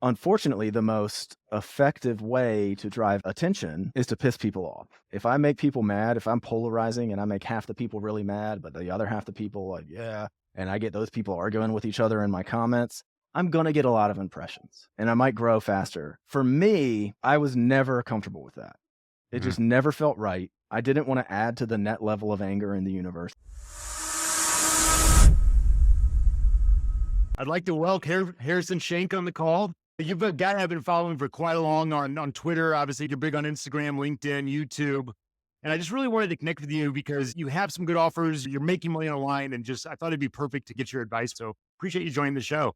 Unfortunately, the most effective way to drive attention is to piss people off. If I make people mad, if I'm polarizing and I make half the people really mad, but the other half the people like, yeah, and I get those people arguing with each other in my comments, I'm going to get a lot of impressions and I might grow faster. For me, I was never comfortable with that. It Mhm. just never felt right. I didn't want to add to the net level of anger in the universe. I'd like to welcome Harrison Shank on the call. You've a guy I've been following for quite a long on Twitter. Obviously, you're big on Instagram, LinkedIn, YouTube. And I just really wanted to connect with you because you have some good offers. You're making money online, and just I thought it'd be perfect to get your advice. So appreciate you joining the show.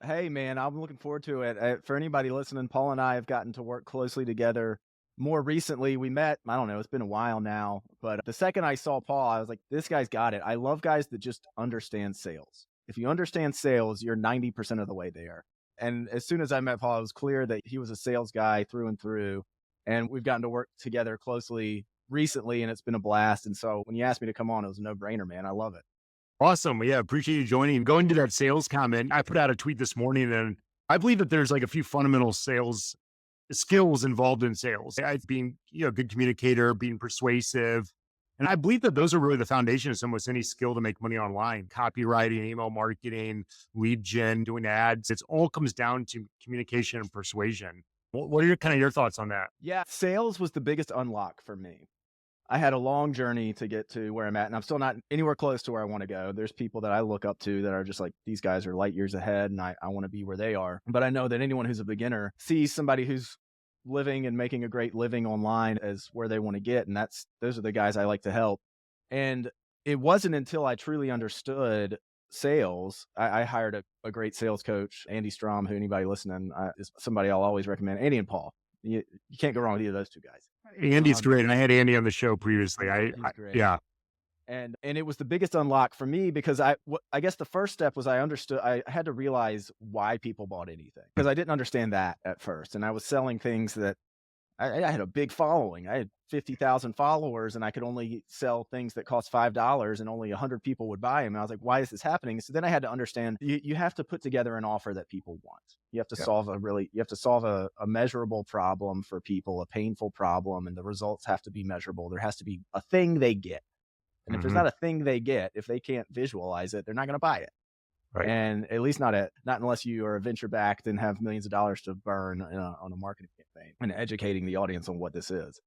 Hey, man, I'm looking forward to it. For anybody listening, Paul and I have gotten to work closely together. More recently, we met, I don't know, it's been a while now, but the second I saw Paul, I was like, this guy's got it. I love guys that just understand sales. If you understand sales, you're 90% of the way there. And as soon as I met Paul, it was clear that he was a sales guy through and through. And we've gotten to work together closely recently, and it's been a blast. And so when you asked me to come on, it was a no-brainer, man. I love it. Awesome. Yeah, appreciate you joining. Going to that sales comment, I put out a tweet this morning, and I believe that there's like a few fundamental sales skills involved in sales. Being, a good communicator, being persuasive. And I believe that those are really the foundation of almost any skill to make money online. Copywriting, email marketing, lead gen, doing ads. It all comes down to communication and persuasion. What are your thoughts on that? Yeah, sales was the biggest unlock for me. I had a long journey to get to where I'm at, and I'm still not anywhere close to where I want to go. There's people that I look up to that are just like, these guys are light years ahead, and I want to be where they are. But I know that anyone who's a beginner sees somebody who's living and making a great living online as where they want to get. And those are the guys I like to help. And it wasn't until I truly understood sales. I hired a great sales coach, Andy Strom, who anybody listening is somebody I'll always recommend. Andy and Paul. You can't go wrong with either of those two guys. Andy's Um, great. And I had Andy on the show previously. he's great. Yeah. And it was the biggest unlock for me because I guess the first step was I had to realize why people bought anything, because I didn't understand that at first. And I was selling things that I had a big following. I had 50,000 followers, and I could only sell things that cost $5, and only 100 people would buy them. And I was like, why is this happening? So then I had to understand you have to put together an offer that people want. You have to Yeah. solve a measurable problem for people, a painful problem, and the results have to be measurable. There has to be a thing they get. And if there's Mhm. not a thing they get, if they can't visualize it, they're not going to buy it. Right. And at least not unless you are venture backed and have millions of dollars to burn on a marketing campaign and educating the audience on what this is.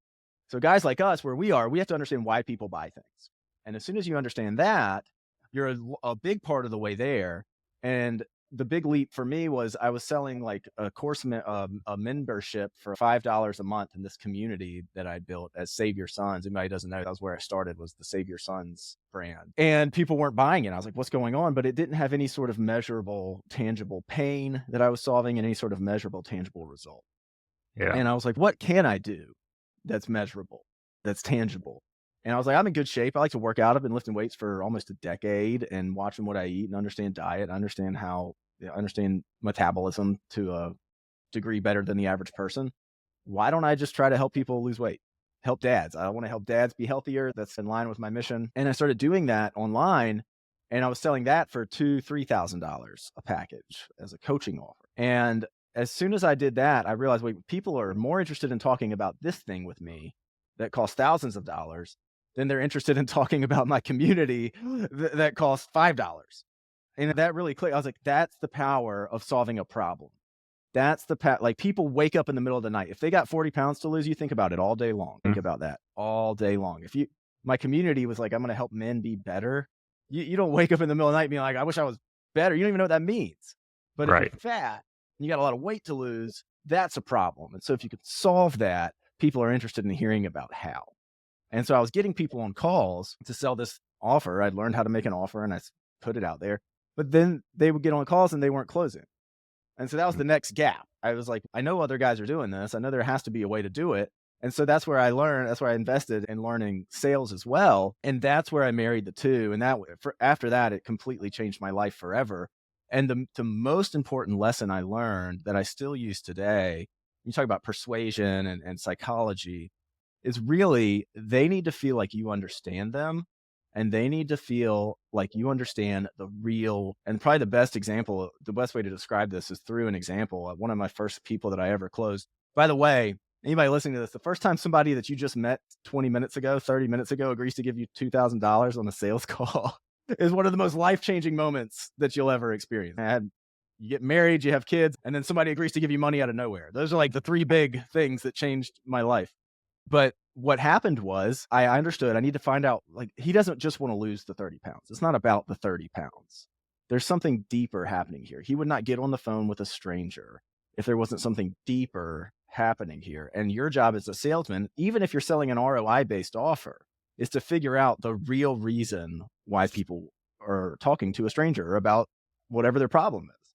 So guys like us, where we are, we have to understand why people buy things. And as soon as you understand that, you're a big part of the way there. And the big leap for me was I was selling like a a membership for $5 a month in this community that I built as Save Your Sons. Anybody doesn't know, that was where I started, was the Save Your Sons brand. And people weren't buying it. I was like, what's going on? But it didn't have any sort of measurable, tangible pain that I was solving and any sort of measurable, tangible result. Yeah. And I was like, what can I do that's measurable, that's tangible? And I was like, I'm in good shape. I like to work out. I've been lifting weights for almost a decade and watching what I eat and understand diet, understand metabolism to a degree better than the average person. Why don't I just try to help people lose weight? Help dads. I want to help dads be healthier. That's in line with my mission. And I started doing that online, and I was selling that for $2,000-$3,000 a package as a coaching offer. And as soon as I did that, I realized, wait, people are more interested in talking about this thing with me that costs thousands of dollars than they're interested in talking about my community that costs $5. And that really clicked. I was like, that's the power of solving a problem. That's like, people wake up in the middle of the night. If they got 40 pounds to lose, you think about it all day long. Think about that all day long. My community was like, I'm going to help men be better. You don't wake up in the middle of the night being like, I wish I was better. You don't even know what that means. But if Right. you're fat and you got a lot of weight to lose, that's a problem. And so if you could solve that, people are interested in hearing about how. And so I was getting people on calls to sell this offer. I'd learned how to make an offer and I put it out there, but then they would get on calls and they weren't closing. And so that was the next gap. I was like, I know other guys are doing this. I know there has to be a way to do it. And so that's where I invested in learning sales as well. And that's where I married the two. And after that, it completely changed my life forever. And the most important lesson I learned that I still use today, you talk about persuasion and psychology, is really they need to feel like you understand them and they need to feel like you understand the real, and probably the best example, the best way to describe this is through an example. One of my first people that I ever closed, by the way, anybody listening to this, the first time somebody that you just met 20 minutes ago, 30 minutes ago, agrees to give you $2,000 on a sales call is one of the most life-changing moments that you'll ever experience. You get married, you have kids, and then somebody agrees to give you money out of nowhere. Those are like the three big things that changed my life. But what happened was I understood I need to find out, like, he doesn't just want to lose the 30 pounds. It's not about the 30 pounds. There's something deeper happening here. He would not get on the phone with a stranger if there wasn't something deeper happening here. And your job as a salesman, even if you're selling an ROI-based offer, is to figure out the real reason why people are talking to a stranger about whatever their problem is.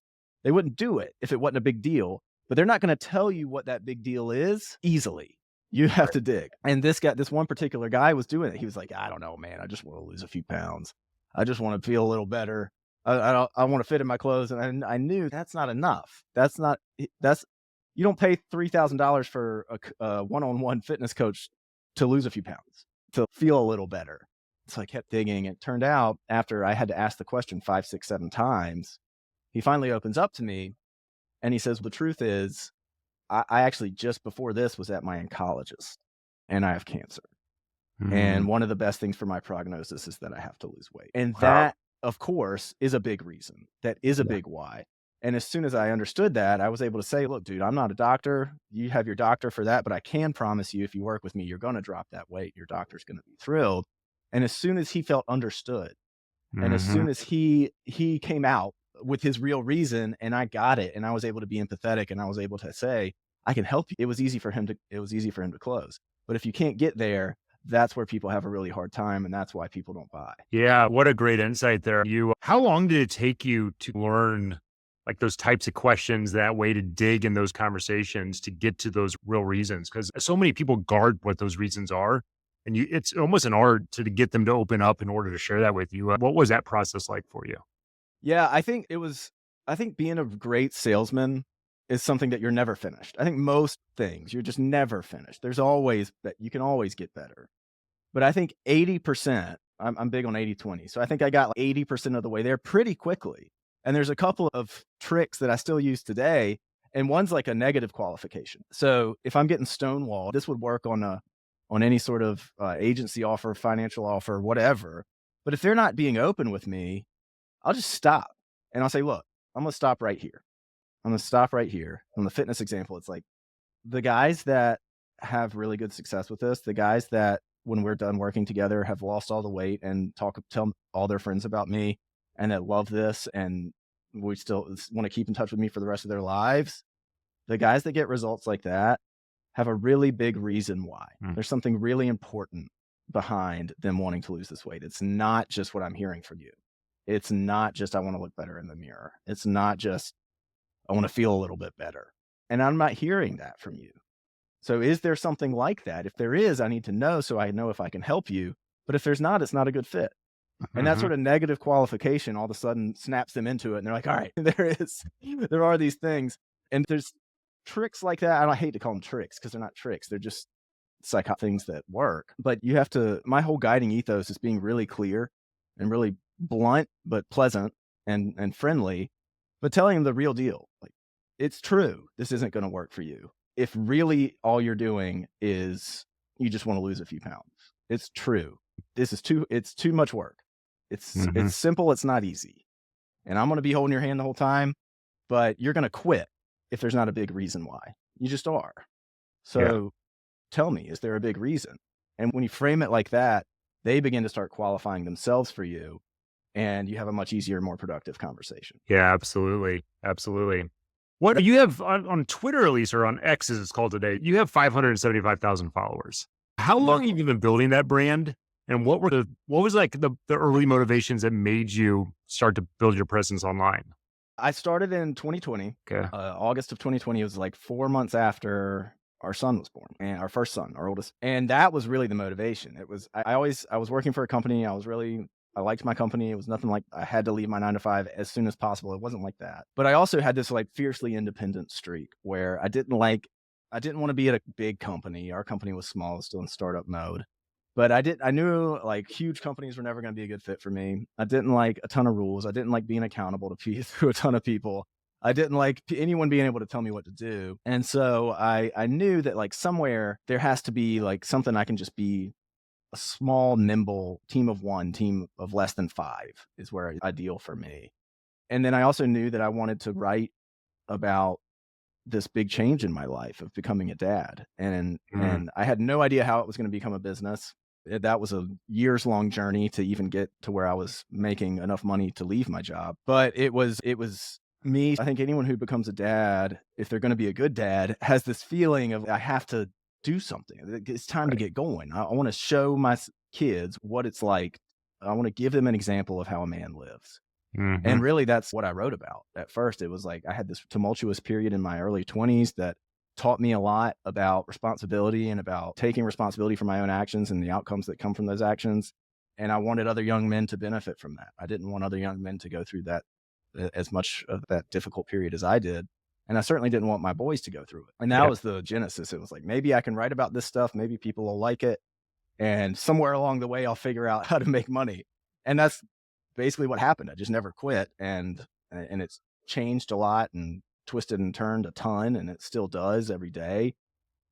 They wouldn't do it if it wasn't a big deal, but they're not going to tell you what that big deal is easily. You have to dig. And this one particular guy was doing it. He was like, I don't know, man. I just want to lose a few pounds. I just want to feel a little better. I want to fit in my clothes. And I knew that's not enough. You don't pay $3,000 for a one-on-one fitness coach to lose a few pounds, to feel a little better. So I kept digging. It turned out after I had to ask the question 5, 6, 7 times, he finally opens up to me and he says, the truth is, I actually just before this was at my oncologist and I have cancer. And one of the best things for my prognosis is that I have to lose weight. And that, of course, is a big reason. That is a big why. And as soon as I understood that, I was able to say, look, dude, I'm not a doctor. You have your doctor for that, but I can promise you, if you work with me, you're going to drop that weight. Your doctor's going to be thrilled. And as soon as he felt understood, and as soon as he came out with his real reason, and I got it, and I was able to be empathetic, and I was able to say, I can help you. It was easy for him to close. But if you can't get there, that's where people have a really hard time, and that's why people don't buy. Yeah, what a great insight there. How long did it take you to learn like those types of questions, that way to dig in those conversations to get to those real reasons? Because so many people guard what those reasons are, and it's almost an art to get them to open up in order to share that with you. What was that process like for you? Yeah, I think being a great salesman is something that you're never finished. I think most things you're just never finished. There's always that you can always get better. But I think 80%, I'm big on 80/20. So I think I got like 80% of the way there pretty quickly. And there's a couple of tricks that I still use today. And one's like a negative qualification. So if I'm getting stonewalled, this would work on any sort of agency offer, financial offer, whatever. But if they're not being open with me, I'll just stop and I'll say, look, I'm going to stop right here. I'm going to stop right here. On the fitness example, it's like the guys that have really good success with this, the guys that when we're done working together have lost all the weight and tell all their friends about me and that love this and we still want to keep in touch with me for the rest of their lives. The guys that get results like that have a really big reason why. There's something really important behind them wanting to lose this weight. It's not just what I'm hearing from you. It's not just, I want to look better in the mirror. It's not just, I want to feel a little bit better. And I'm not hearing that from you. So is there something like that? If there is, I need to know so I know if I can help you. But if there's not, it's not a good fit. And that sort of negative qualification all of a sudden snaps them into it. And they're like, all right, there are these things. And there's tricks like that. I hate to call them tricks because they're not tricks. They're just things that work. But my whole guiding ethos is being really clear and really blunt, but pleasant and friendly, but telling them the real deal. Like, it's true. This isn't going to work for you. If really all you're doing is you just want to lose a few pounds, it's true. It's too much work. It's simple. It's not easy. And I'm going to be holding your hand the whole time, but you're going to quit if there's not a big reason why. You just are. So tell me, is there a big reason? And when you frame it like that, they begin to start qualifying themselves for you and you have a much easier, more productive conversation. Yeah, absolutely. Absolutely. What you have on Twitter, at least, or on X as it's called today, you have 575,000 followers. How long have you been building that brand? And what was like the early motivations that made you start to build your presence online? I started in 2020. Okay. August of 2020. It was like 4 months after our son was born, and our first son, our oldest. And that was really the motivation. It was, I was working for a company. I liked my company. It was nothing like I had to leave my 9 to 5 as soon as possible. It wasn't like that. But I also had this like fiercely independent streak where I didn't want to be at a big company. Our company was small, still in startup mode. But I knew like huge companies were never going to be a good fit for me. I didn't like a ton of rules. I didn't like being accountable to a ton of people. I didn't like anyone being able to tell me what to do. And so I knew that like somewhere there has to be like something I can just be a small, nimble team of one, team of less than five is where ideal for me. And then I also knew that I wanted to write about this big change in my life of becoming a dad. Mm, And I had no idea how it was going to become a business. That was a years long journey to even get to where I was making enough money to leave my job. But it was me. I think anyone who becomes a dad, if they're going to be a good dad, has this feeling of I have to do something. It's time to right. get going. I want to show my kids what it's like. I want to give them an example of how a man lives. Hmm. And really, that's what I wrote about. At first, it was like I had this tumultuous period in my early 20s that taught me a lot about responsibility and about taking responsibility for my own actions and the outcomes that come from those actions. And I wanted other young men to benefit from that. I didn't want other young men to go through that as much of that difficult period as I did. And I certainly didn't want my boys to go through it. And that Yeah. was the genesis. It was like, maybe I can write about this stuff. Maybe people will like it. And somewhere along the way, I'll figure out how to make money. And that's basically what happened. I just never quit, and it's changed a lot and twisted and turned a ton, and it still does every day.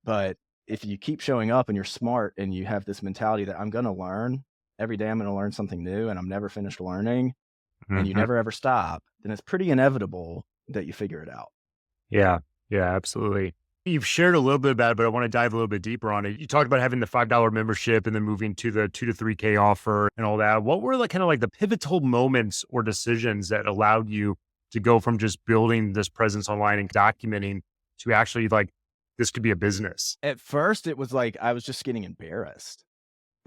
But if you keep showing up and you're smart and you have this mentality that I'm going to learn every day, I'm going to learn something new, and I'm never finished learning, and you Hmm. never ever stop, then it's pretty inevitable that you figure it out. Yeah. Yeah, absolutely. You've shared a little bit about it, but I want to dive a little bit deeper on it. You talked about having the $5 membership and then moving to the 2 to 3K offer and all that. What were like kind of like the pivotal moments or decisions that allowed you to go from just building this presence online and documenting to actually like this could be a business? At first, it was like I was just getting embarrassed.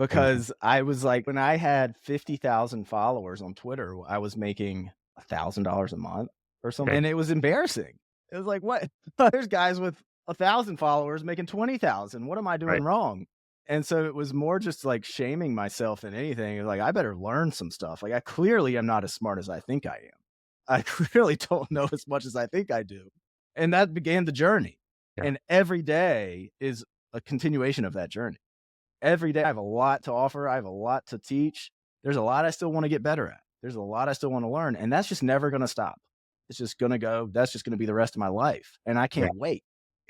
Mhm. Because I was like, when I had 50,000 followers on Twitter, I was making $1,000 a month or something, Okay. and it was embarrassing. It was like, "What? There's guys with 1,000 followers making 20,000. What am I doing Right. wrong?" And so it was more just like shaming myself than anything. Like, I better learn some stuff. Like, I clearly am not as smart as I think I am. I clearly don't know as much as I think I do. And that began the journey. Yeah. And every day is a continuation of that journey. Every day I have a lot to offer. I have a lot to teach. There's a lot I still want to get better at. There's a lot I still want to learn. And that's just never going to stop. It's just going to go. That's just going to be the rest of my life. And I Yeah. can't wait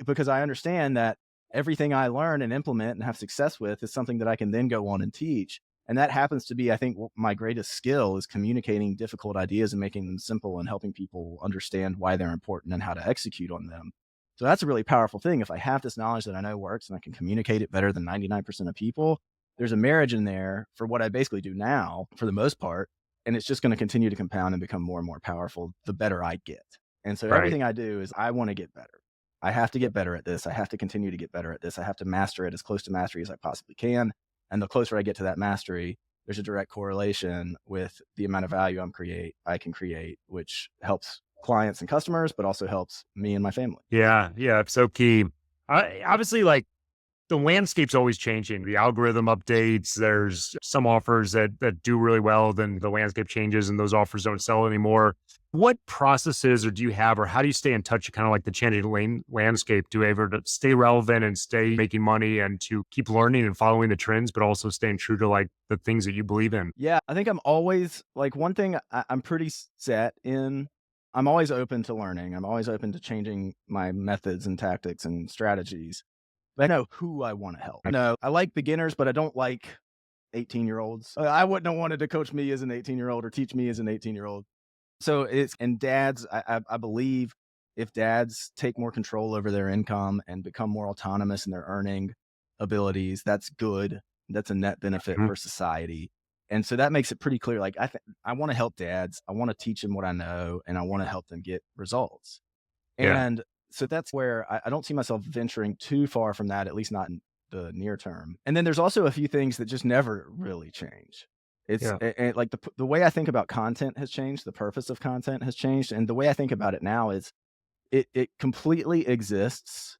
because I understand that everything I learn and implement and have success with is something that I can then go on and teach. And that happens to be, I think, my greatest skill is communicating difficult ideas and making them simple and helping people understand why they're important and how to execute on them. So that's a really powerful thing. If I have this knowledge that I know works and I can communicate it better than 99% of people, there's a marriage in there for what I basically do now for the most part. And it's just going to continue to compound and become more and more powerful the better I get. And so Right. everything I do is I want to get better. I have to get better at this. I have to continue to get better at this. I have to master it as close to mastery as I possibly can. And the closer I get to that mastery, there's a direct correlation with the amount of value I can create, which helps clients and customers, but also helps me and my family. Yeah. Yeah. It's so key. Obviously, like the landscape's always changing. The algorithm updates. There's some offers that do really well, then the landscape changes and those offers don't sell anymore. What processes or do you have, or how do you stay in touch with kind of like the changing landscape to able to stay relevant and stay making money and to keep learning and following the trends, but also staying true to like the things that you believe in? Yeah, I think I'm always like one thing I'm pretty set in. I'm always open to learning. I'm always open to changing my methods and tactics and strategies. But I know who I want to help. I know I like beginners, but I don't like 18-year-olds. I wouldn't have wanted to coach me as an 18-year-old or teach me as an 18-year-old. So it's and dads, I believe if dads take more control over their income and become more autonomous in their earning abilities, that's good. That's a net benefit Mhm. for society. And so that makes it pretty clear. Like I want to help dads. I want to teach them what I know, and I want to help them get results. Yeah. And so that's where I don't see myself venturing too far from that, at least not in the near term. And then there's also a few things that just never really change. It's Yeah. like the way I think about content has changed, the purpose of content has changed, and the way I think about it now is it completely exists.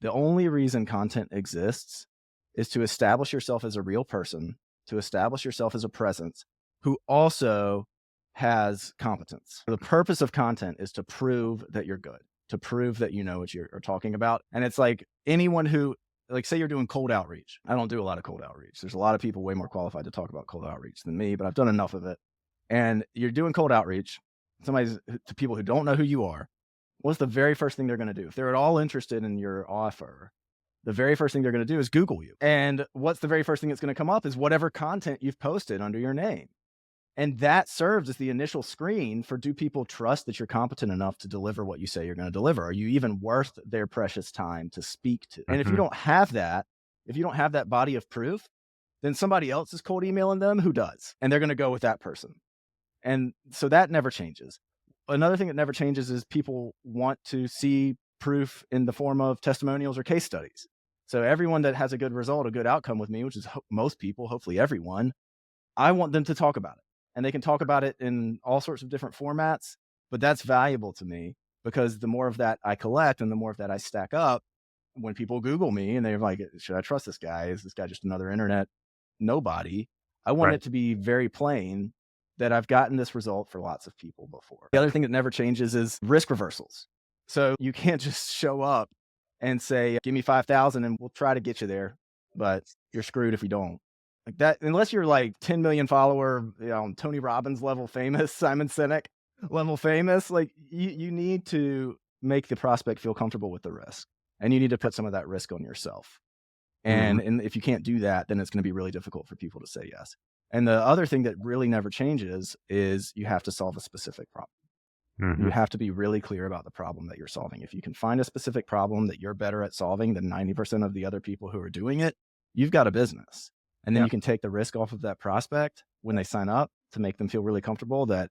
The only reason content exists is to establish yourself as a real person, to establish yourself as a presence who also has competence. The purpose of content is to prove that you're good, to prove that you know what you're talking about. And it's like anyone who like say you're doing cold outreach. I don't do a lot of cold outreach. There's a lot of people way more qualified to talk about cold outreach than me, but I've done enough of it. And you're doing cold outreach, somebody's to people who don't know who you are. What's the very first thing they're going to do? If they're at all interested in your offer, the very first thing they're going to do is Google you. And what's the very first thing that's going to come up is whatever content you've posted under your name. And that serves as the initial screen for, do people trust that you're competent enough to deliver what you say you're going to deliver? Are you even worth their precious time to speak to? And if you Mhm. don't have that, if you don't have that body of proof, then somebody else is cold emailing them who does. And they're going to go with that person. And so that never changes. Another thing that never changes is people want to see proof in the form of testimonials or case studies. So everyone that has a good result, a good outcome with me, which is most people, hopefully everyone, I want them to talk about it. And they can talk about it in all sorts of different formats, but that's valuable to me because the more of that I collect and the more of that I stack up, when people Google me and they're like, should I trust this guy? Is this guy just another internet nobody? I want Right. it to be very plain that I've gotten this result for lots of people before. The other thing that never changes is risk reversals. So you can't just show up and say, give me 5,000 and we'll try to get you there, but you're screwed if you don't. Like that, unless you're like 10 million follower, Tony Robbins level famous, Simon Sinek level famous, like you need to make the prospect feel comfortable with the risk. And you need to put some of that risk on yourself. Mhm. And if you can't do that, then it's going to be really difficult for people to say yes. And the other thing that really never changes is you have to solve a specific problem. You Mhm. have to be really clear about the problem that you're solving. If you can find a specific problem that you're better at solving than 90% of the other people who are doing it, you've got a business. And then Yeah. you can take the risk off of that prospect when they sign up to make them feel really comfortable that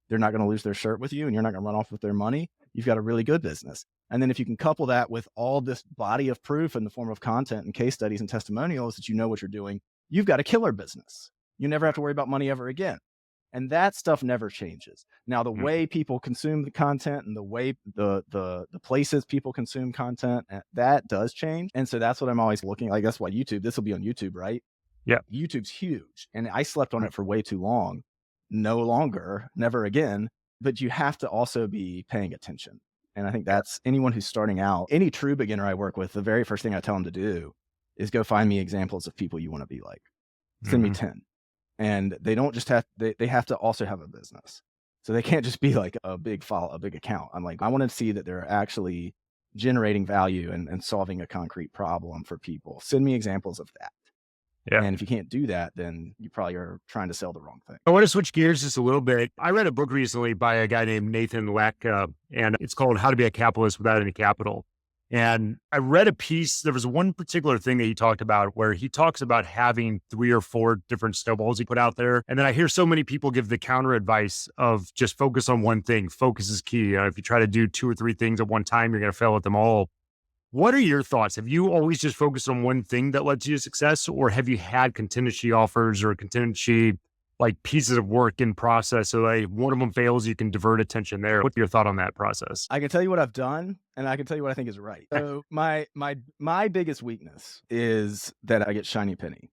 they're not going to lose their shirt with you and you're not going to run off with their money. You've got a really good business. And then if you can couple that with all this body of proof in the form of content and case studies and testimonials that you know what you're doing, you've got a killer business. You never have to worry about money ever again. And that stuff never changes. Now, the Mhm. way people consume the content and the way the places people consume content, that does change. And so that's what I'm always looking like. That's why YouTube, this will be on YouTube, right? Yeah. YouTube's huge. And I slept on it for way too long. No longer, never again. But you have to also be paying attention. And I think Yeah. that's anyone who's starting out, any true beginner I work with, the very first thing I tell them to do is go find me examples of people you want to be like. Send me Mhm. 10. And they don't just have they have to also have a business. So they can't just be like a big account. I'm like, I want to see that they're actually generating value and solving a concrete problem for people. Send me examples of that. Yeah. And if you can't do that, then you probably are trying to sell the wrong thing. I want to switch gears just a little bit. I read a book recently by a guy named Nathan Leck, and it's called How to Be a Capitalist Without Any Capital. And I read a piece. There was one particular thing that he talked about where he talks about having 3 or 4 different snowballs he put out there. And then I hear so many people give the counter advice of just focus on one thing. Focus is key. If you try to do 2 or 3 things at one time, you're going to fail at them all. What are your thoughts? Have you always just focused on one thing that led to your success, or have you had contingency offers or contingency like pieces of work in process? So like one of them fails, you can divert attention there. What's your thought on that process? I can tell you what I've done, and I can tell you what I think is right. So my biggest weakness is that I get shiny penny.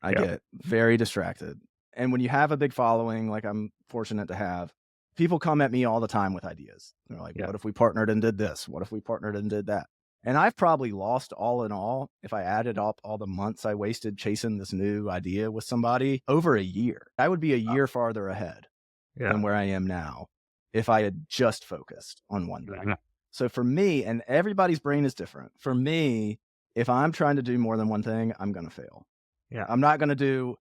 I Yeah. get very distracted. And when you have a big following, like I'm fortunate to have, people come at me all the time with ideas. They're like, Yeah. what if we partnered and did this? What if we partnered and did that? And I've probably lost all in all, if I added up all the months I wasted chasing this new idea with somebody, over a year. I would be a year farther ahead Yeah. than where I am now if I had just focused on one thing. Mhm. So for me, and everybody's brain is different. For me, if I'm trying to do more than one thing, I'm going to fail. Yeah. I'm not going to do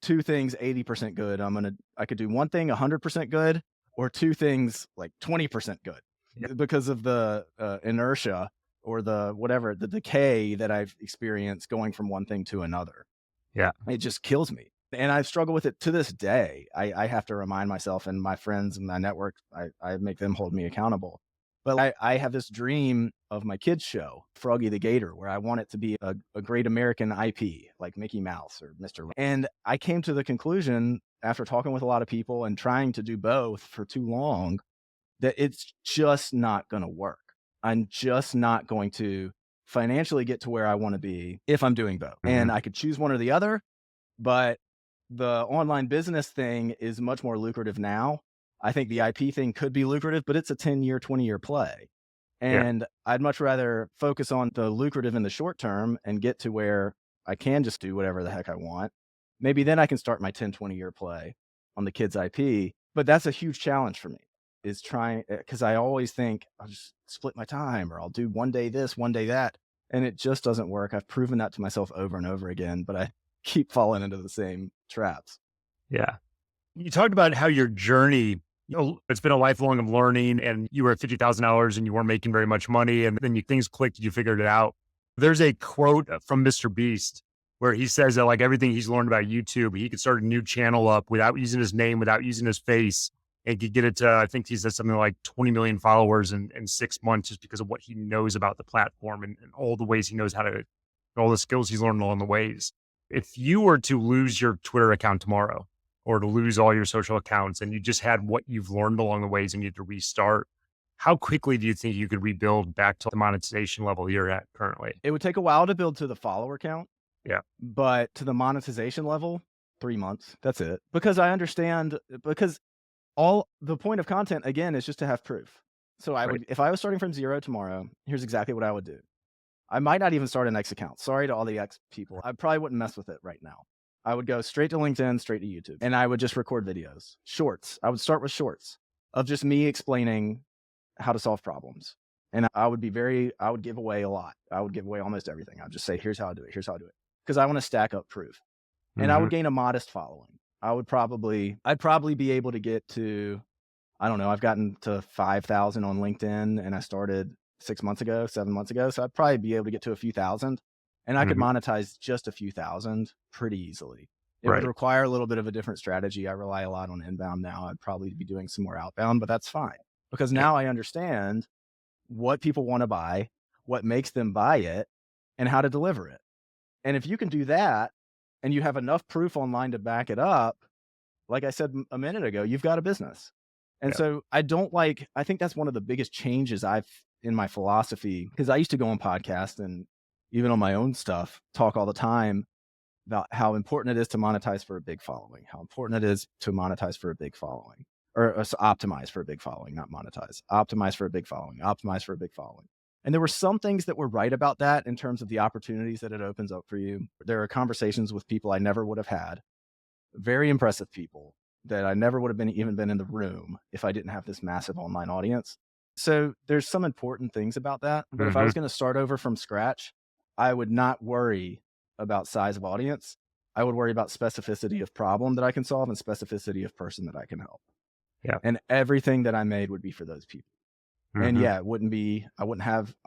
two things 80% good. I could do one thing 100% good or two things like 20% good Yeah. because of the inertia or the decay that I've experienced going from one thing to another. Yeah. It just kills me. And I struggle with it to this day. I have to remind myself and my friends and my network, I make them hold me accountable. But I have this dream of my kids' show, Froggy the Gator, where I want it to be a great American IP like Mickey Mouse or Mr. And I came to the conclusion after talking with a lot of people and trying to do both for too long that it's just not going to work. I'm just not going to financially get to where I want to be if I'm doing both. Mhm. And I could choose one or the other, but the online business thing is much more lucrative now. I think the IP thing could be lucrative, but it's a 10-year, 20-year play. Yeah. And I'd much rather focus on the lucrative in the short term and get to where I can just do whatever the heck I want. Maybe then I can start my 10, 20-year play on the kids' IP. But that's a huge challenge for me is trying because I always think I'll just split my time or I'll do one day this, one day that. And it just doesn't work. I've proven that to myself over and over again, but I keep falling into the same traps. Yeah. You talked about how your journey, it's been a lifelong of learning and you were at $50,000 and you weren't making very much money. And then things clicked, you figured it out. There's a quote from Mr. Beast where he says that like everything he's learned about YouTube, he could start a new channel up without using his name, without using his face, and could get it to, I think he said something like 20 million followers in 6 months just because of what he knows about the platform and all the ways he knows how to, all the skills he's learned along the ways. If you were to lose your Twitter account tomorrow, or to lose all your social accounts and you just had what you've learned along the ways and you had to restart, how quickly do you think you could rebuild back to the monetization level you're at currently? It would take a while to build to the follower count, Yeah. but to the monetization level, 3 months. That's it. Because I understand because all the point of content again is just to have proof. So I Right. would if I was starting from 0 tomorrow, here's exactly what I would do. I might not even start an X account. Sorry to all the X people. I probably wouldn't mess with it right now. I would go straight to LinkedIn, straight to YouTube, and I would just record videos, shorts. I would start with shorts of just me explaining how to solve problems. And I would give away a lot. I would give away almost everything. I'd just say, here's how I do it. Here's how I do it. Because I want to stack up proof. And I Hmm. would gain a modest following. I'd probably be able to get to, I don't know, I've gotten to 5,000 on LinkedIn and I started 6 months ago, 7 months ago. So I'd probably be able to get to a few thousand and I could Hmm. monetize just a few thousand pretty easily. It would Right. require a little bit of a different strategy. I rely a lot on inbound now. I'd probably be doing some more outbound, but that's fine because Yeah. now I understand what people want to buy, what makes them buy it, and how to deliver it. And if you can do that and you have enough proof online to back it up, like I said a minute ago, you've got a business. And Yeah. so I think that's one of the biggest changes I've in my philosophy because I used to go on podcasts and even on my own stuff, talk all the time about how important it is to monetize for a big following, how important it is to monetize for a big following, or optimize for a big following, not monetize, optimize for a big following, optimize for a big following. And there were some things that were right about that in terms of the opportunities that it opens up for you. There are conversations with people I never would have had, very impressive people that I never would have even been in the room if I didn't have this massive online audience. So there's some important things about that. But if I Hmm. was going to start over from scratch, I would not worry about size of audience. I would worry about specificity of problem that I can solve and specificity of person that I can help. Yeah. And everything that I made would be for those people. And Hmm. yeah, I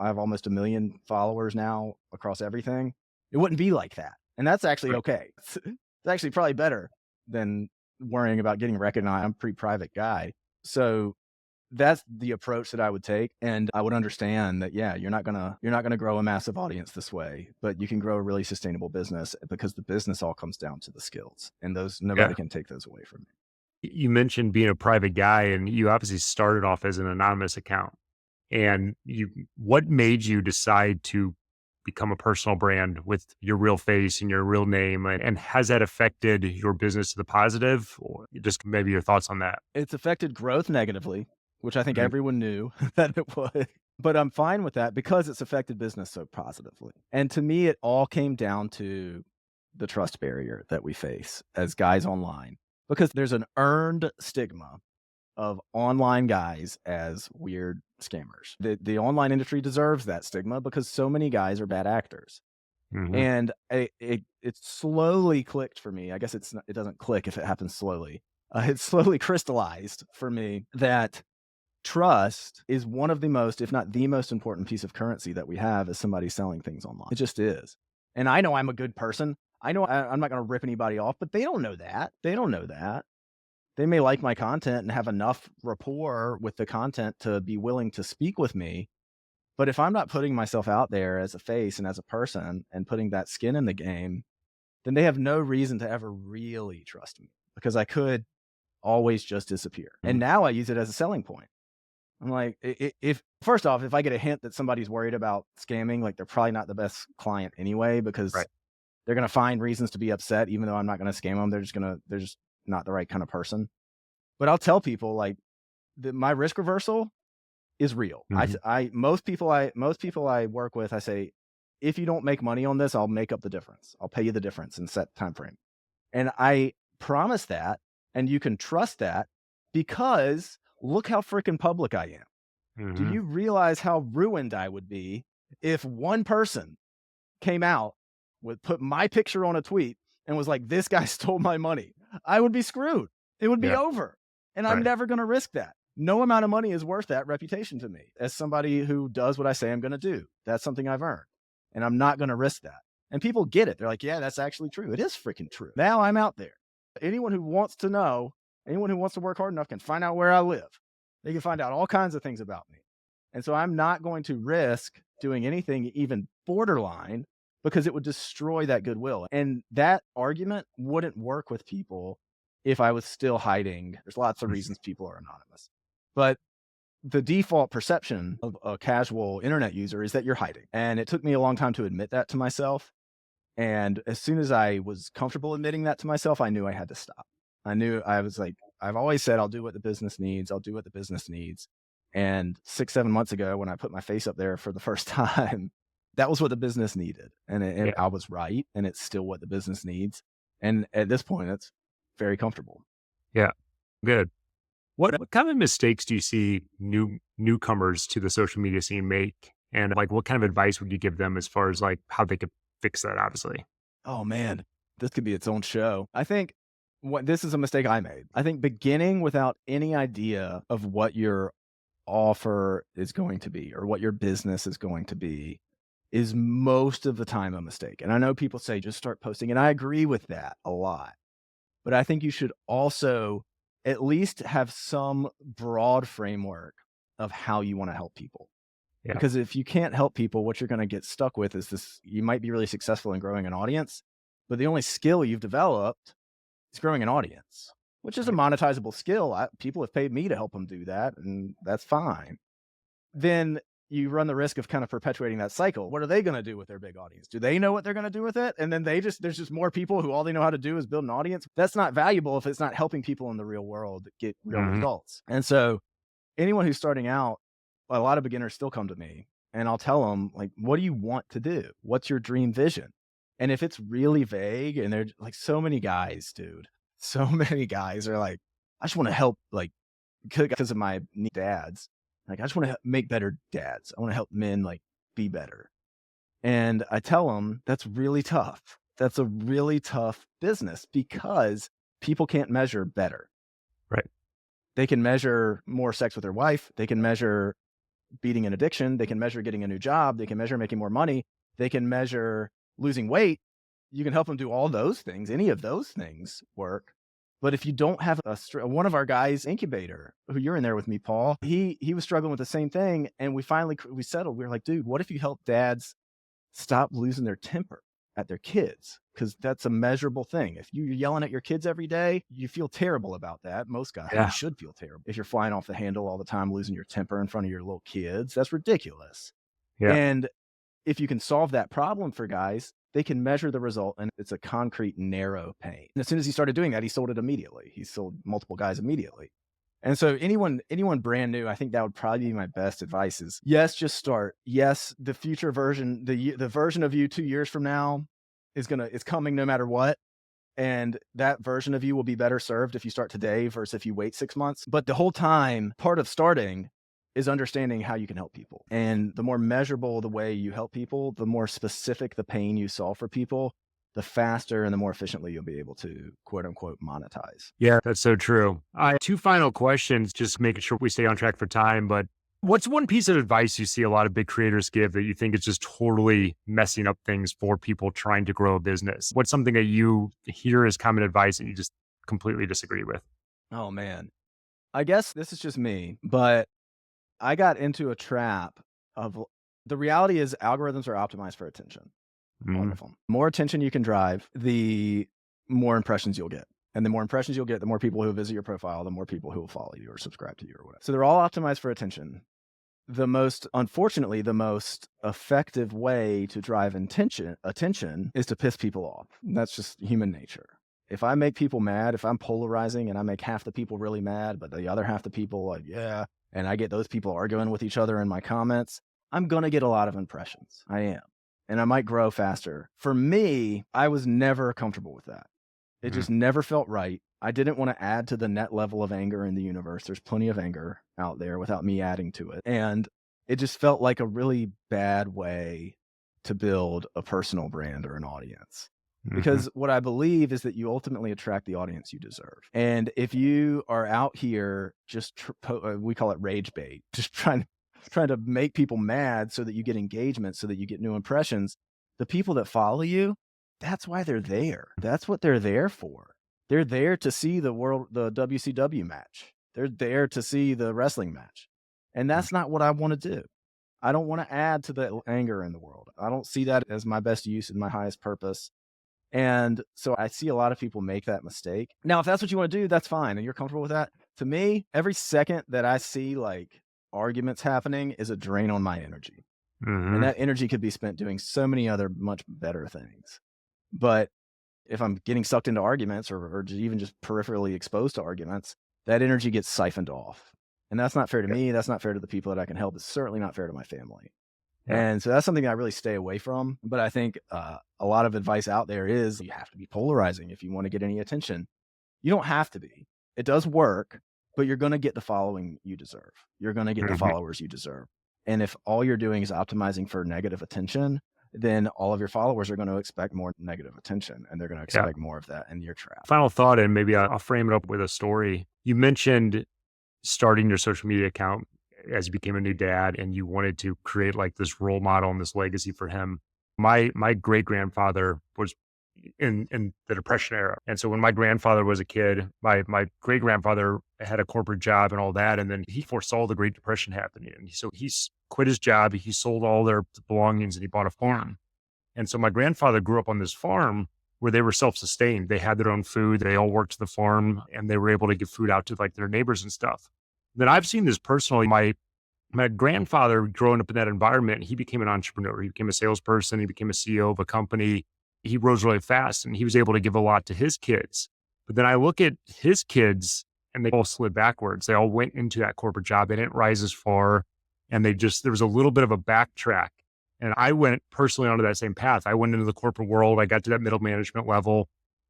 have almost 1 million followers now across everything. It wouldn't be like that. And that's actually Right. okay. It's actually probably better than worrying about getting recognized. I'm a pretty private guy. So that's the approach that I would take. And I would understand that, yeah, you're not gonna grow a massive audience this way, but you can grow a really sustainable business because the business all comes down to the skills. And those nobody Yeah. can take those away from you. You mentioned being a private guy and you obviously started off as an anonymous account. And what made you decide to become a personal brand with your real face and your real name? And has that affected your business to the positive or just maybe your thoughts on that? It's affected growth negatively, which I think Mhm. everyone knew that it would. But I'm fine with that because it's affected business so positively. And to me, it all came down to the trust barrier that we face as guys online, because there's an earned stigma of online guys as weird scammers. The online industry deserves that stigma because so many guys are bad actors. Mhm. And it slowly clicked for me. I guess it doesn't click if it happens slowly. It slowly crystallized for me that trust is one of the most, if not the most important piece of currency that we have as somebody selling things online. It just is. And I know I'm a good person. I know I'm not going to rip anybody off, but they don't know that. They don't know that. They may like my content and have enough rapport with the content to be willing to speak with me. But if I'm not putting myself out there as a face and as a person and putting that skin in the game, then they have no reason to ever really trust me because I could always just disappear. And Mhm. now I use it as a selling point. I'm like, if first off, if I get a hint that somebody's worried about scamming, like they're probably not the best client anyway, because Right. they're going to find reasons to be upset, even though I'm not going to scam them. They're just not the right kind of person. But I'll tell people like my risk reversal is real. Mhm. Most people I work with, I say, if you don't make money on this, I'll make up the difference. I'll pay you the difference in set time frame. And I promise that, and you can trust that because look how freaking public I am. Do Mhm. you realize how ruined I would be if one person came out with put my picture on a tweet and was like, "This guy stole my money." I would be screwed. It would be Yeah. over. And I'm Right. never gonna risk that. No amount of money is worth that reputation to me as somebody who does what I say I'm gonna do. That's something I've earned, and I'm not gonna risk that. And people get it. They're like, "Yeah, that's actually true." It is freaking true. Now I'm out there. Anyone who wants to know, anyone who wants to work hard enough can find out where I live. They can find out all kinds of things about me. And so I'm not going to risk doing anything even borderline because it would destroy that goodwill. And that argument wouldn't work with people if I was still hiding. There's lots of reasons people are anonymous. But the default perception of a casual internet user is that you're hiding. And it took me a long time to admit that to myself. And as soon as I was comfortable admitting that to myself, I knew I had to stop. I knew I was like, I've always said, I'll do what the business needs. I'll do what the business needs. And 6, 7 months ago, when I put my face up there for the first time, that was what the business needed. And Yeah. I was right. And it's still what the business needs. And at this point, it's very comfortable. Yeah. Good. What kind of mistakes do you see newcomers to the social media scene make? And like, what kind of advice would you give them as far as like how they could fix that? Obviously. Oh, man, this could be its own show. I think what this is a mistake I made. I think beginning without any idea of what your offer is going to be or what your business is going to be is most of the time a mistake. And I know people say just start posting, and I agree with that a lot. But I think you should also at least have some broad framework of how you want to help people. Yeah. Because if you can't help people, what you're going to get stuck with is this: you might be really successful in growing an audience, but the only skill you've developed is growing an audience, which is a Right. monetizable skill. People have paid me to help them do that, and that's fine. Then you run the risk of kind of perpetuating that cycle. What are they going to do with their big audience? Do they know what they're going to do with it? And then there's just more people who all they know how to do is build an audience. That's not valuable if it's not helping people in the real world get real Mhm. results. And so anyone who's starting out, a lot of beginners still come to me and I'll tell them, like, what do you want to do? What's your dream vision? And if it's really vague, and they're like, so many guys, dude, so many guys are like, I just want to help, like, because of my dads. Like, I just want to make better dads. I want to help men like be better. And I tell them that's really tough. That's a really tough business because people can't measure better. Right. They can measure more sex with their wife. They can measure beating an addiction. They can measure getting a new job. They can measure making more money. They can measure losing weight. You can help them do all those things. Any of those things work. But if you don't have one of our guys incubator, who you're in there with me, Paul, he was struggling with the same thing. And we settled. We were like, dude, what if you help dads stop losing their temper at their kids? Because that's a measurable thing. If you're yelling at your kids every day, you feel terrible about that. Most guys, you Yeah. should feel terrible. If you're flying off the handle all the time, losing your temper in front of your little kids, that's ridiculous. Yeah. And if you can solve that problem for guys, they can measure the result, and it's a concrete, narrow pain. And as soon as he started doing that, he sold it immediately. He sold multiple guys immediately. And so anyone brand new, I think that would probably be my best advice is, yes, just start. Yes, the future version, the version of you 2 years from now is coming no matter what. And that version of you will be better served if you start today versus if you wait 6 months. But the whole time, part of starting is understanding how you can help people. And the more measurable the way you help people, the more specific the pain you solve for people, the faster and the more efficiently you'll be able to, quote unquote, monetize. Yeah, that's so true. I have two final questions, just making sure we stay on track for time. But what's one piece of advice you see a lot of big creators give that you think is just totally messing up things for people trying to grow a business? What's something that you hear as common advice that you just completely disagree with? Oh, man. I guess this is just me, but I got into a trap of the reality is algorithms are optimized for attention. All Mhm. of them. More attention you can drive, the more impressions you'll get. And the more impressions you'll get, the more people who visit your profile, the more people who will follow you or subscribe to you or whatever. So they're all optimized for attention. Unfortunately, the most effective way to drive attention is to piss people off. That's just human nature. If I make people mad, if I'm polarizing and I make half the people really mad, but the other half the people like, yeah, and I get those people arguing with each other in my comments, I'm going to get a lot of impressions. I am. And I might grow faster. For me, I was never comfortable with that. It Mhm. just never felt right. I didn't want to add to the net level of anger in the universe. There's plenty of anger out there without me adding to it. And it just felt like a really bad way to build a personal brand or an audience. Mhm. Because what I believe is that you ultimately attract the audience you deserve. And if you are out here just we call it rage bait, just trying to make people mad so that you get engagement, so that you get new impressions, the people that follow you, that's why they're there. That's what they're there for. They're there to see the WCW match. They're there to see the wrestling match. And Mhm. that's not what I want to do. I don't want to add to the anger in the world. I don't see that as my best use and my highest purpose. And so I see a lot of people make that mistake. Now, if that's what you want to do, that's fine. And you're comfortable with that. To me, every second that I see like arguments happening is a drain on my energy. And Mhm. that energy could be spent doing so many other much better things. But if I'm getting sucked into arguments or even just peripherally exposed to arguments, that energy gets siphoned off. And that's not fair to Yeah. me. That's not fair to the people that I can help. It's certainly not fair to my family. Yeah. And so that's something I really stay away from. But I think a lot of advice out there is you have to be polarizing if you want to get any attention. You don't have to be. It does work, but you're going to get the following you deserve. You're going to get the Mhm. followers you deserve. And if all you're doing is optimizing for negative attention, then all of your followers are going to expect more negative attention and they're going to Yeah. expect more of that and you're trapped. Final thought, and maybe I'll frame it up with a story. You mentioned starting your social media account as you became a new dad and you wanted to create like this role model and this legacy for him. My great grandfather was in the depression era. And so when my grandfather was a kid, my great grandfather had a corporate job and all that. And then he foresaw the Great Depression happening. And so quit his job, he sold all their belongings and he bought a farm. And so my grandfather grew up on this farm where they were self-sustained. They had their own food. They all worked the farm and they were able to give food out to like their neighbors and stuff. Then I've seen this personally. My grandfather growing up in that environment, he became an entrepreneur. He became a salesperson. He became a CEO of a company. He rose really fast and he was able to give a lot to his kids. But then I look at his kids and they all slid backwards. They all went into that corporate job. They didn't rise as far. And there was a little bit of a backtrack. And I went personally onto that same path. I went into the corporate world. I got to that middle management level.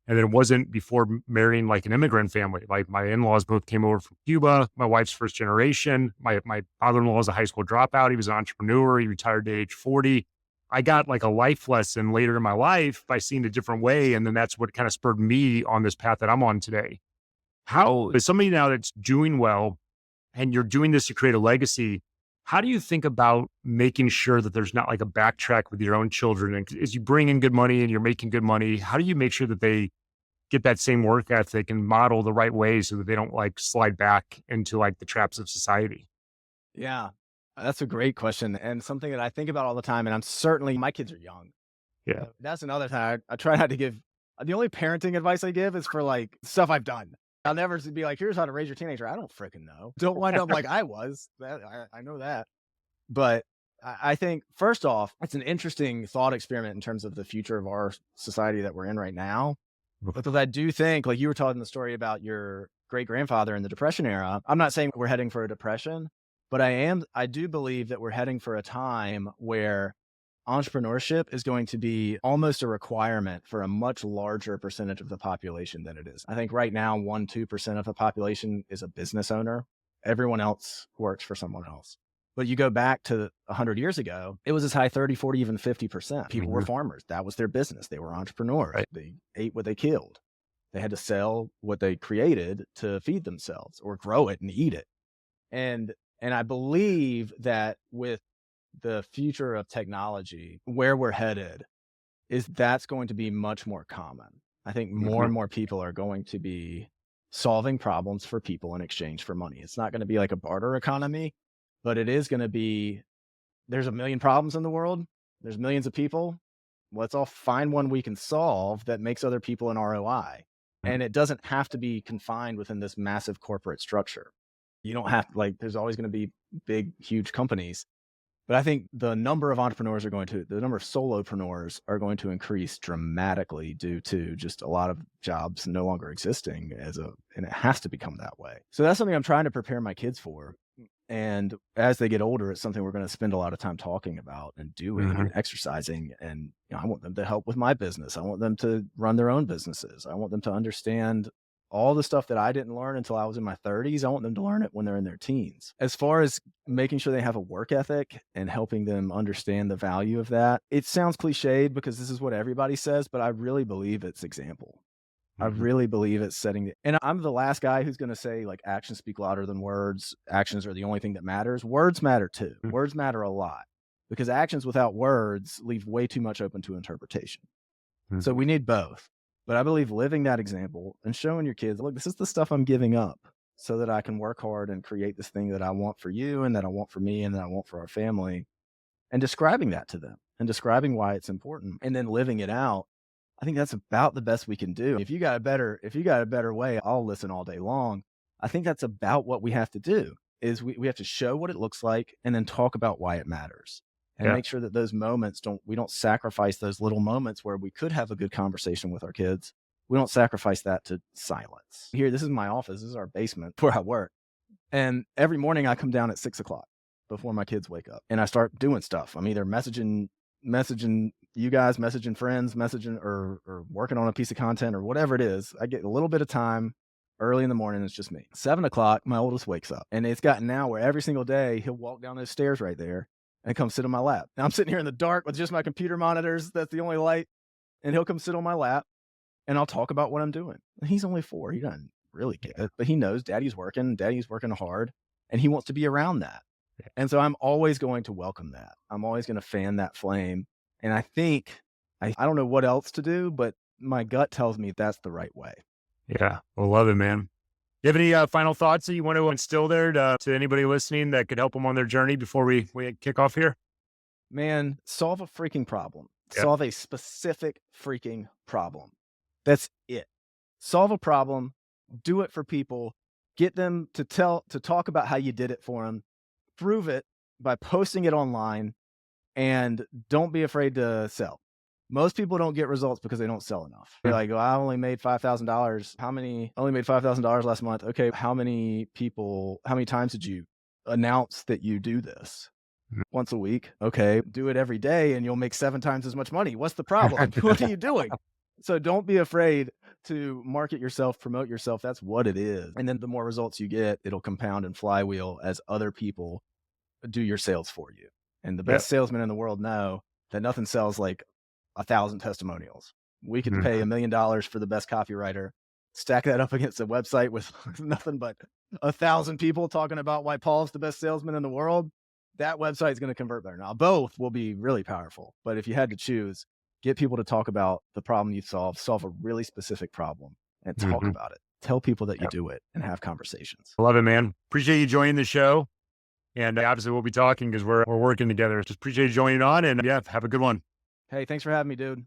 And then it wasn't before marrying like an immigrant family. Like my in-laws both came over from Cuba. My wife's first generation. My father-in-law is a high school dropout. He was an entrepreneur. He retired at age 40. I got like a life lesson later in my life by seeing a different way. And then that's what kind of spurred me on this path that I'm on today. How is somebody now that's doing well and you're doing this to create a legacy, how do you think about making sure that there's not like a backtrack with your own children? And as you bring in good money and you're making good money, how do you make sure that they get that same work ethic and model the right way so that they don't like slide back into like the traps of society? Yeah, that's a great question and something that I think about all the time. And I'm certainly, my kids are young. Yeah. That's another time I try not to give the only parenting advice I give is for, like, stuff I've done. I'll never be like, "Here's how to raise your teenager." I don't fricking know. Don't wind up like I was. That I know that. But I think, first off, it's an interesting thought experiment in terms of the future of our society that we're in right now. Because I do think, like you were telling the story about your great-grandfather in the Depression era, I'm not saying we're heading for a depression, but I do believe that we're heading for a time where entrepreneurship is going to be almost a requirement for a much larger percentage of the population than it is. I think right now, 1-2% of the population is a business owner. Everyone else works for someone else. But you go back to 100 years ago, it was as high 30, 40, even 50%. People were Mhm. farmers. That was their business. They were entrepreneurs. Right. They ate what they killed. They had to sell what they created to feed themselves or grow it and eat it. And and I believe that with the future of technology, where we're headed is that's going to be much more common. I think more Mhm. and more people are going to be solving problems for people in exchange for money. It's not going to be like a barter economy, but it is going to be there's a million problems in the world. There's millions of people. Let's all find one we can solve that makes other people an ROI. And it doesn't have to be confined within this massive corporate structure. You don't have like there's always going to be big, huge companies, but I think the number of the number of solopreneurs are going to increase dramatically due to just a lot of jobs no longer existing and it has to become that way. So that's something I'm trying to prepare my kids for. And as they get older, it's something we're going to spend a lot of time talking about and doing Hmm. and exercising. And I want them to help with my business. I want them to run their own businesses. I want them to understand all the stuff that I didn't learn until I was in my 30s. I want them to learn it when they're in their teens. As far as making sure they have a work ethic and helping them understand the value of that, it sounds cliched because this is what everybody says, but I really believe it's example. I Hmm. really believe it's setting the and I'm the last guy who's gonna say, like, actions speak louder than words. Actions are the only thing that matters. Words matter too. Words matter a lot because actions without words leave way too much open to interpretation. So Hmm. we need both. But I believe living that example and showing your kids, "Look, this is the stuff I'm giving up so that I can work hard and create this thing that I want for you and that I want for me and that I want for our family," and describing that to them and describing why it's important and then living it out. I think that's about the best we can do. If you got a better way, I'll listen all day long. I think that's about what we have to do is we have to show what it looks like and then talk about why it matters and Yeah. make sure that those moments we don't sacrifice those little moments where we could have a good conversation with our kids. We don't sacrifice that to silence. Here, this is my office. This is our basement where I work. And every morning I come down at 6 o'clock before my kids wake up and I start doing stuff. I'm either messaging you guys, messaging friends, messaging or working on a piece of content or whatever it is. I get a little bit of time early in the morning. It's just me. 7 o'clock, my oldest wakes up. And it's gotten now where every single day he'll walk down those stairs right there and come sit on my lap. Now I'm sitting here in the dark with just my computer monitors. That's the only light. And he'll come sit on my lap and I'll talk about what I'm doing. He's only 4. He doesn't really get it, but he knows daddy's working hard, and he wants to be around that. And so I'm always going to welcome that. I'm always going to fan that flame. And I think I don't know what else to do, but my gut tells me that's the right way. Yeah. Well, love it, man. You have any final thoughts that you want to instill there to anybody listening that could help them on their journey before we kick off here? Man, solve a freaking problem. Yeah. Solve a specific freaking problem. That's it. Solve a problem, do it for people, get them to talk about how you did it for them, prove it by posting it online, and don't be afraid to sell. Most people don't get results because they don't sell enough. They're Yeah. like, "Well, I only made $5,000. Only made $5,000 last month." Okay, how many times did you announce that you do this? Once a week. Okay, do it every day and you'll make 7 times as much money. What's the problem? What are you doing? So don't be afraid to market yourself, promote yourself. That's what it is. And then the more results you get, it'll compound and flywheel as other people do your sales for you. And the Yeah. best salesmen in the world know that nothing sells like 1,000 testimonials. We could pay Mhm. $1 million for the best copywriter, stack that up against a website with nothing but 1,000 people talking about why Paul's the best salesman in the world. That website is going to convert better. Now, both will be really powerful, but if you had to choose, get people to talk about the problem you solve a really specific problem and talk Mhm. about it. Tell people that you Yeah. do it and have conversations. Love it, man. Appreciate you joining the show. And obviously we'll be talking because we're working together. Just appreciate you joining on and yeah, have a good one. Hey, thanks for having me, dude.